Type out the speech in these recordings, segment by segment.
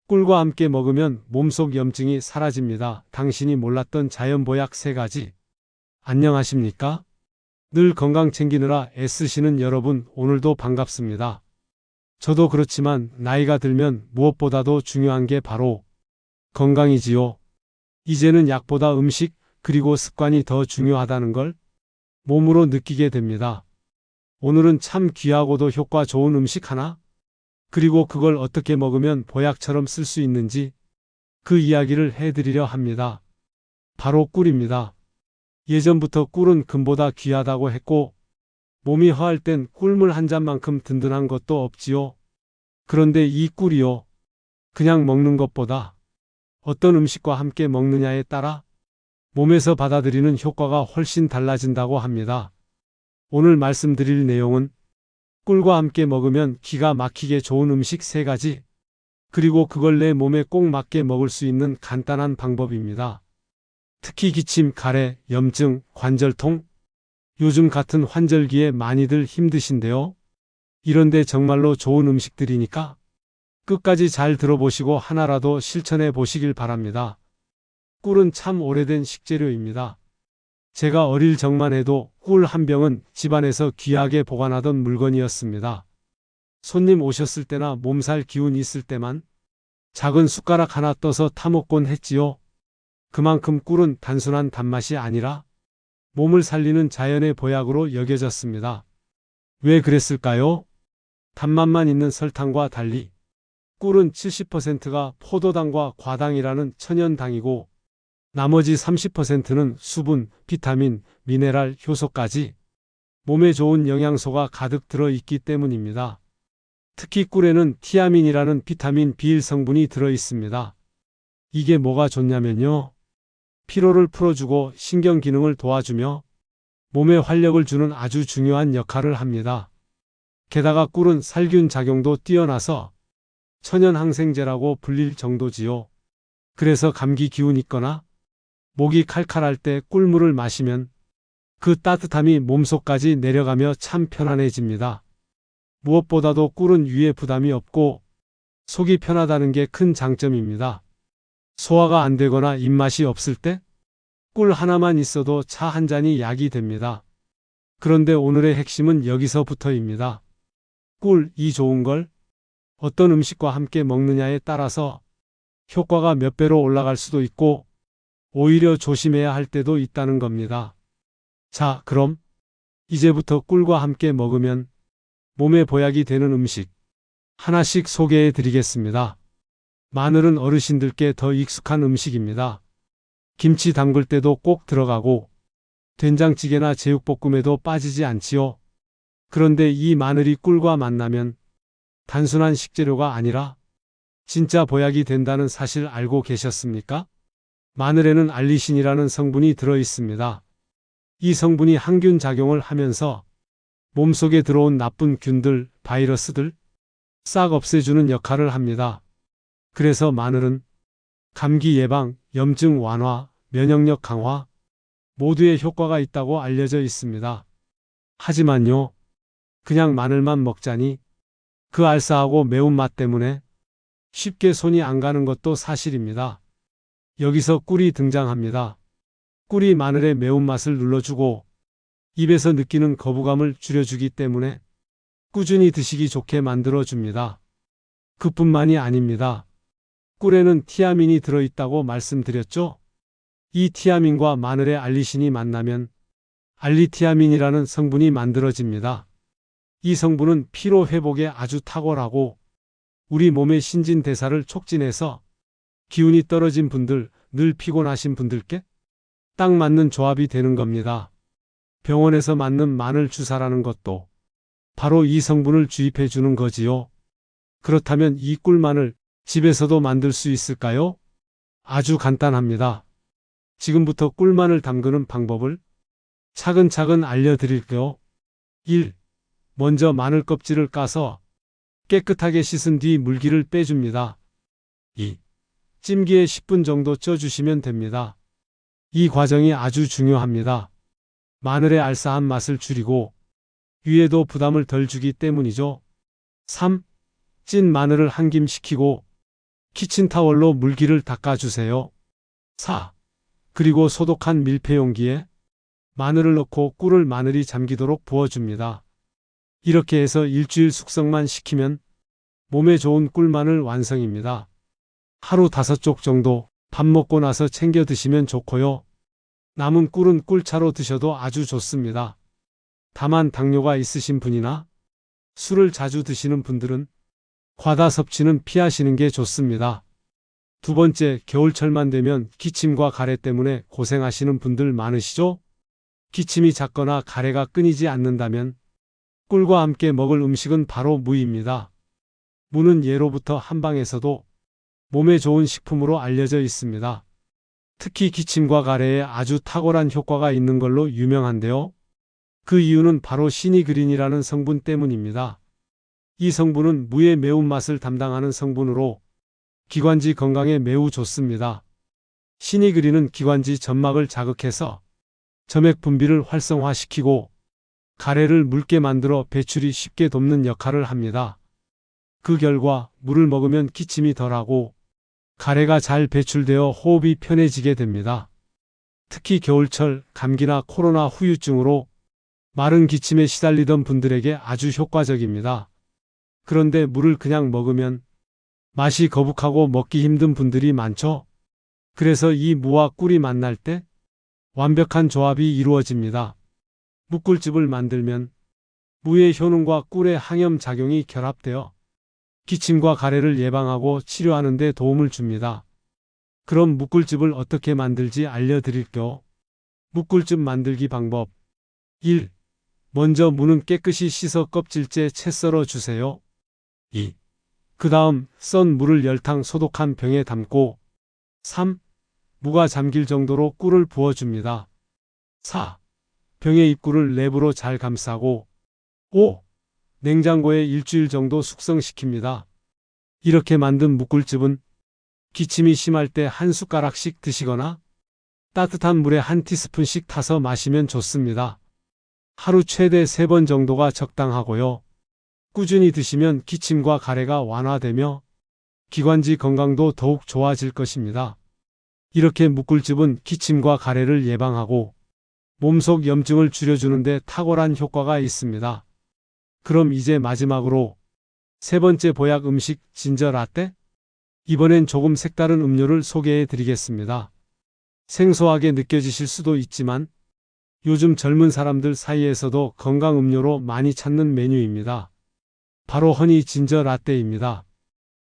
꿀과 함께 먹으면 몸속 염증이 사라집니다. 당신이 몰랐던 자연보약 3가지. 안녕하십니까? 늘 건강 챙기느라 애쓰시는 여러분, 오늘도 반갑습니다. 저도 그렇지만 나이가 들면 무엇보다도 중요한 게 바로 건강이지요. 이제는 약보다 음식 그리고 습관이 더 중요하다는 걸 몸으로 느끼게 됩니다. 오늘은 참 귀하고도 효과 좋은 음식 하나, 그리고 그걸 어떻게 먹으면 보약처럼 쓸 수 있는지 그 이야기를 해드리려 합니다. 바로 꿀입니다. 예전부터 꿀은 금보다 귀하다고 했고 몸이 허할 땐 꿀물 한 잔만큼 든든한 것도 없지요. 그런데 이 꿀이요, 그냥 먹는 것보다 어떤 음식과 함께 먹느냐에 따라 몸에서 받아들이는 효과가 훨씬 달라진다고 합니다. 오늘 말씀드릴 내용은 꿀과 함께 먹으면 기가 막히게 좋은 음식 3가지, 그리고 그걸 내 몸에 꼭 맞게 먹을 수 있는 간단한 방법입니다. 특히 기침, 가래, 염증, 관절통, 요즘 같은 환절기에 많이들 힘드신데요. 이런데 정말로 좋은 음식들이니까 끝까지 잘 들어보시고 하나라도 실천해 보시길 바랍니다. 꿀은 참 오래된 식재료입니다. 제가 어릴 적만 해도 꿀 한 병은 집안에서 귀하게 보관하던 물건이었습니다. 손님 오셨을 때나 몸살 기운 있을 때만 작은 숟가락 하나 떠서 타먹곤 했지요. 그만큼 꿀은 단순한 단맛이 아니라 몸을 살리는 자연의 보약으로 여겨졌습니다. 왜 그랬을까요? 단맛만 있는 설탕과 달리 꿀은 70%가 포도당과 과당이라는 천연당이고 나머지 30%는 수분, 비타민, 미네랄, 효소까지 몸에 좋은 영양소가 가득 들어있기 때문입니다. 특히 꿀에는 티아민이라는 비타민 B1 성분이 들어있습니다. 이게 뭐가 좋냐면요, 피로를 풀어주고 신경 기능을 도와주며 몸에 활력을 주는 아주 중요한 역할을 합니다. 게다가 꿀은 살균 작용도 뛰어나서 천연 항생제라고 불릴 정도지요. 그래서 감기 기운 있거나 목이 칼칼할 때 꿀물을 마시면 그 따뜻함이 몸속까지 내려가며 참 편안해집니다. 무엇보다도 꿀은 위에 부담이 없고 속이 편하다는 게 큰 장점입니다. 소화가 안 되거나 입맛이 없을 때 꿀 하나만 있어도 차 한 잔이 약이 됩니다. 그런데 오늘의 핵심은 여기서부터입니다. 꿀이 좋은 걸 어떤 음식과 함께 먹느냐에 따라서 효과가 몇 배로 올라갈 수도 있고 오히려 조심해야 할 때도 있다는 겁니다. 자, 그럼 이제부터 꿀과 함께 먹으면 몸에 보약이 되는 음식 하나씩 소개해 드리겠습니다. 마늘은 어르신들께 더 익숙한 음식입니다. 김치 담글 때도 꼭 들어가고 된장찌개나 제육볶음에도 빠지지 않지요. 그런데 이 마늘이 꿀과 만나면 단순한 식재료가 아니라 진짜 보약이 된다는 사실 알고 계셨습니까? 마늘에는 알리신이라는 성분이 들어 있습니다. 이 성분이 항균 작용을 하면서 몸속에 들어온 나쁜 균들, 바이러스들 싹 없애주는 역할을 합니다. 그래서 마늘은 감기 예방, 염증 완화, 면역력 강화 모두에 효과가 있다고 알려져 있습니다. 하지만요, 그냥 마늘만 먹자니 그 알싸하고 매운맛 때문에 쉽게 손이 안 가는 것도 사실입니다. 여기서 꿀이 등장합니다. 꿀이 마늘의 매운맛을 눌러주고 입에서 느끼는 거부감을 줄여주기 때문에 꾸준히 드시기 좋게 만들어줍니다. 그뿐만이 아닙니다. 꿀에는 티아민이 들어있다고 말씀드렸죠? 이 티아민과 마늘의 알리신이 만나면 알리티아민이라는 성분이 만들어집니다. 이 성분은 피로 회복에 아주 탁월하고 우리 몸의 신진대사를 촉진해서 기운이 떨어진 분들, 늘 피곤하신 분들께 딱 맞는 조합이 되는 겁니다. 병원에서 맞는 마늘 주사라는 것도 바로 이 성분을 주입해 주는 거지요. 그렇다면 이 꿀마늘 집에서도 만들 수 있을까요? 아주 간단합니다. 지금부터 꿀마늘 담그는 방법을 차근차근 알려드릴게요. 1. 먼저 마늘 껍질을 까서 깨끗하게 씻은 뒤 물기를 빼줍니다. 2. 찜기에 10분 정도 쪄주시면 됩니다. 이 과정이 아주 중요합니다. 마늘의 알싸한 맛을 줄이고 위에도 부담을 덜 주기 때문이죠. 3. 찐 마늘을 한 김 식히고 키친타월로 물기를 닦아주세요. 4. 그리고 소독한 밀폐용기에 마늘을 넣고 꿀을 마늘이 잠기도록 부어줍니다. 이렇게 해서 일주일 숙성만 시키면 몸에 좋은 꿀마늘 완성입니다. 하루 5쪽 정도 밥 먹고 나서 챙겨 드시면 좋고요. 남은 꿀은 꿀차로 드셔도 아주 좋습니다. 다만 당뇨가 있으신 분이나 술을 자주 드시는 분들은 과다 섭취는 피하시는 게 좋습니다. 두 번째, 겨울철만 되면 기침과 가래 때문에 고생하시는 분들 많으시죠? 기침이 잦거나 가래가 끊이지 않는다면 꿀과 함께 먹을 음식은 바로 무입니다. 무는 예로부터 한방에서도 몸에 좋은 식품으로 알려져 있습니다. 특히 기침과 가래에 아주 탁월한 효과가 있는 걸로 유명한데요. 그 이유는 바로 시니그린이라는 성분 때문입니다. 이 성분은 무의 매운맛을 담당하는 성분으로 기관지 건강에 매우 좋습니다. 시니그린은 기관지 점막을 자극해서 점액 분비를 활성화시키고 가래를 묽게 만들어 배출이 쉽게 돕는 역할을 합니다. 그 결과 물을 먹으면 기침이 덜하고 가래가 잘 배출되어 호흡이 편해지게 됩니다. 특히 겨울철 감기나 코로나 후유증으로 마른 기침에 시달리던 분들에게 아주 효과적입니다. 그런데 물을 그냥 먹으면 맛이 거북하고 먹기 힘든 분들이 많죠. 그래서 이 무와 꿀이 만날 때 완벽한 조합이 이루어집니다. 무꿀즙을 만들면 무의 효능과 꿀의 항염 작용이 결합되어 기침과 가래를 예방하고 치료하는 데 도움을 줍니다. 그럼 무꿀즙을 어떻게 만들지 알려드릴게요. 무꿀즙 만들기 방법 1. 먼저 무는 깨끗이 씻어 껍질째 채 썰어 주세요. 2. 그 다음 썬 물을 열탕 소독한 병에 담고 3. 무가 잠길 정도로 꿀을 부어줍니다. 4. 병의 입구를 랩으로 잘 감싸고 5. 냉장고에 일주일 정도 숙성시킵니다. 이렇게 만든 무꿀즙은 기침이 심할 때 한 숟가락씩 드시거나 따뜻한 물에 한 티스푼씩 타서 마시면 좋습니다. 하루 최대 3번 정도가 적당하고요. 꾸준히 드시면 기침과 가래가 완화되며 기관지 건강도 더욱 좋아질 것입니다. 이렇게 무꿀즙은 기침과 가래를 예방하고 몸속 염증을 줄여주는 데 탁월한 효과가 있습니다. 그럼 이제 마지막으로 3번째 보약 음식 진저 라떼? 이번엔 조금 색다른 음료를 소개해 드리겠습니다. 생소하게 느껴지실 수도 있지만 요즘 젊은 사람들 사이에서도 건강 음료로 많이 찾는 메뉴입니다. 바로 허니 진저 라떼입니다.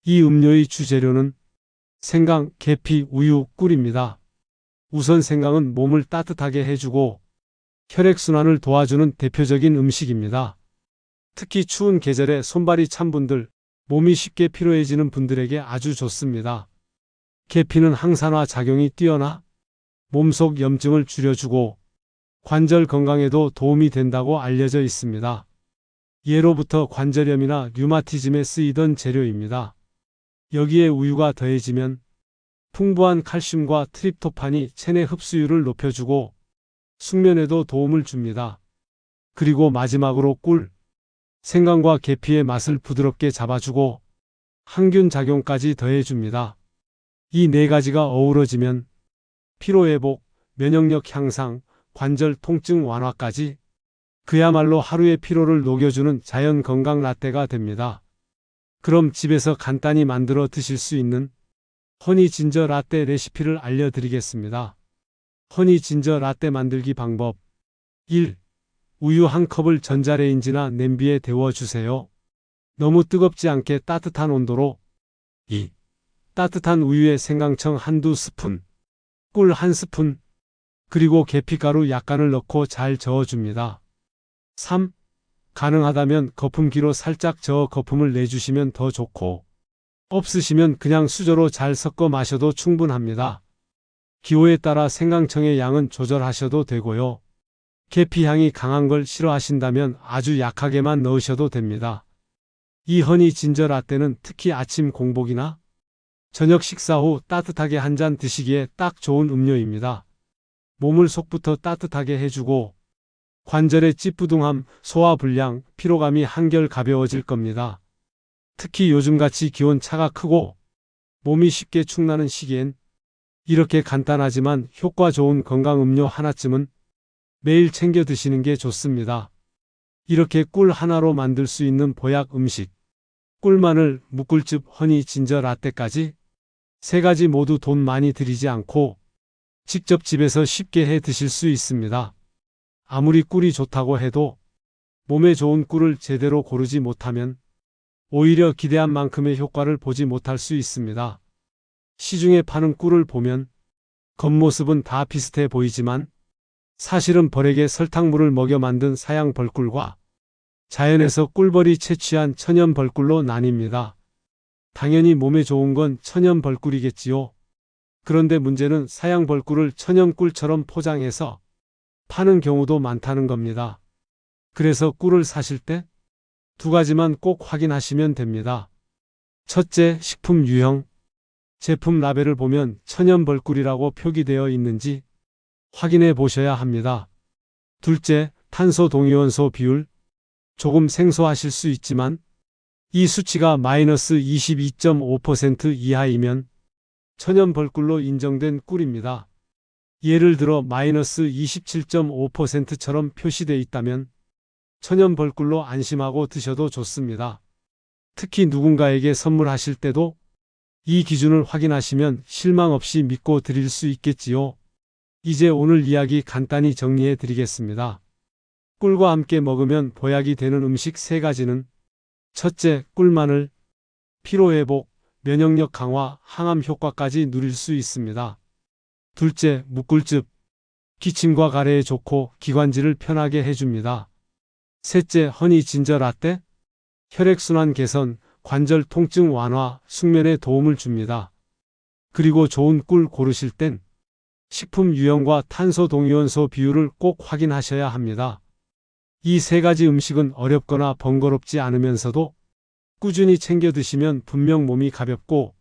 이 음료의 주재료는 생강, 계피, 우유, 꿀입니다. 우선 생강은 몸을 따뜻하게 해주고 혈액순환을 도와주는 대표적인 음식입니다. 특히 추운 계절에 손발이 찬 분들, 몸이 쉽게 피로해지는 분들에게 아주 좋습니다. 계피는 항산화 작용이 뛰어나 몸속 염증을 줄여주고 관절 건강에도 도움이 된다고 알려져 있습니다. 예로부터 관절염이나 류마티즘에 쓰이던 재료입니다. 여기에 우유가 더해지면 풍부한 칼슘과 트립토판이 체내 흡수율을 높여주고 숙면에도 도움을 줍니다. 그리고 마지막으로 꿀, 생강과 계피의 맛을 부드럽게 잡아주고 항균 작용까지 더해줍니다. 이 4가지가 어우러지면 피로회복, 면역력 향상, 관절 통증 완화까지 그야말로 하루의 피로를 녹여주는 자연 건강 라떼가 됩니다. 그럼 집에서 간단히 만들어 드실 수 있는 허니 진저 라떼 레시피를 알려드리겠습니다. 허니 진저 라떼 만들기 방법 1. 우유 1컵을 전자레인지나 냄비에 데워주세요. 너무 뜨겁지 않게 따뜻한 온도로 2. 따뜻한 우유에 생강청 한두 스푼, 꿀 1스푼, 그리고 계피가루 약간을 넣고 잘 저어줍니다. 3. 가능하다면 거품기로 살짝 저어 거품을 내주시면 더 좋고 없으시면 그냥 수저로 잘 섞어 마셔도 충분합니다. 기호에 따라 생강청의 양은 조절하셔도 되고요. 계피 향이 강한 걸 싫어하신다면 아주 약하게만 넣으셔도 됩니다. 이 허니 진저 라떼는 특히 아침 공복이나 저녁 식사 후 따뜻하게 한 잔 드시기에 딱 좋은 음료입니다. 몸을 속부터 따뜻하게 해주고 관절의 찌뿌둥함, 소화불량, 피로감이 한결 가벼워질 겁니다. 특히 요즘같이 기온차가 크고 몸이 쉽게 축나는 시기엔 이렇게 간단하지만 효과 좋은 건강 음료 하나쯤은 매일 챙겨 드시는 게 좋습니다. 이렇게 꿀 하나로 만들 수 있는 보약 음식, 꿀마늘, 무꿀즙, 허니, 진저 라떼까지 세 가지 모두 돈 많이 들이지 않고 직접 집에서 쉽게 해 드실 수 있습니다. 아무리 꿀이 좋다고 해도 몸에 좋은 꿀을 제대로 고르지 못하면 오히려 기대한 만큼의 효과를 보지 못할 수 있습니다. 시중에 파는 꿀을 보면 겉모습은 다 비슷해 보이지만 사실은 벌에게 설탕물을 먹여 만든 사양 벌꿀과 자연에서 꿀벌이 채취한 천연 벌꿀로 나뉩니다. 당연히 몸에 좋은 건 천연 벌꿀이겠지요. 그런데 문제는 사양 벌꿀을 천연 꿀처럼 포장해서 파는 경우도 많다는 겁니다. 그래서 꿀을 사실 때 두 가지만 꼭 확인하시면 됩니다. 첫째, 식품 유형. 제품 라벨을 보면 천연 벌꿀이라고 표기되어 있는지 확인해 보셔야 합니다. 둘째, 탄소 동위원소 비율. 조금 생소하실 수 있지만 이 수치가 마이너스 22.5% 이하이면 천연 벌꿀로 인정된 꿀입니다. 예를 들어 마이너스 27.5%처럼 표시되어 있다면 천연 벌꿀로 안심하고 드셔도 좋습니다. 특히 누군가에게 선물하실 때도 이 기준을 확인하시면 실망 없이 믿고 드릴 수 있겠지요. 이제 오늘 이야기 간단히 정리해 드리겠습니다. 꿀과 함께 먹으면 보약이 되는 음식 세 가지는 첫째, 꿀마늘, 피로회복, 면역력 강화, 항암 효과까지 누릴 수 있습니다. 둘째, 무꿀즙, 기침과 가래에 좋고 기관지를 편하게 해줍니다. 셋째, 허니 진저 라떼, 혈액순환 개선, 관절 통증 완화, 숙면에 도움을 줍니다. 그리고 좋은 꿀 고르실 땐 식품 유형과 탄소 동위원소 비율을 꼭 확인하셔야 합니다. 이 세 가지 음식은 어렵거나 번거롭지 않으면서도 꾸준히 챙겨 드시면 분명 몸이 가볍고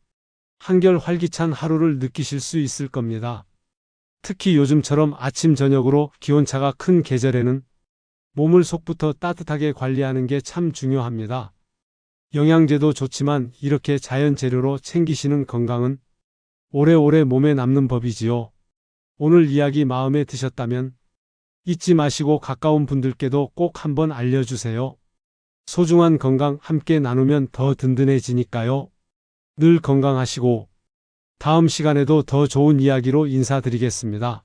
한결 활기찬 하루를 느끼실 수 있을 겁니다. 특히 요즘처럼 아침 저녁으로 기온차가 큰 계절에는 몸을 속부터 따뜻하게 관리하는 게 참 중요합니다. 영양제도 좋지만 이렇게 자연 재료로 챙기시는 건강은 오래오래 몸에 남는 법이지요. 오늘 이야기 마음에 드셨다면 잊지 마시고 가까운 분들께도 꼭 한번 알려주세요. 소중한 건강 함께 나누면 더 든든해지니까요. 늘 건강하시고 다음 시간에도 더 좋은 이야기로 인사드리겠습니다.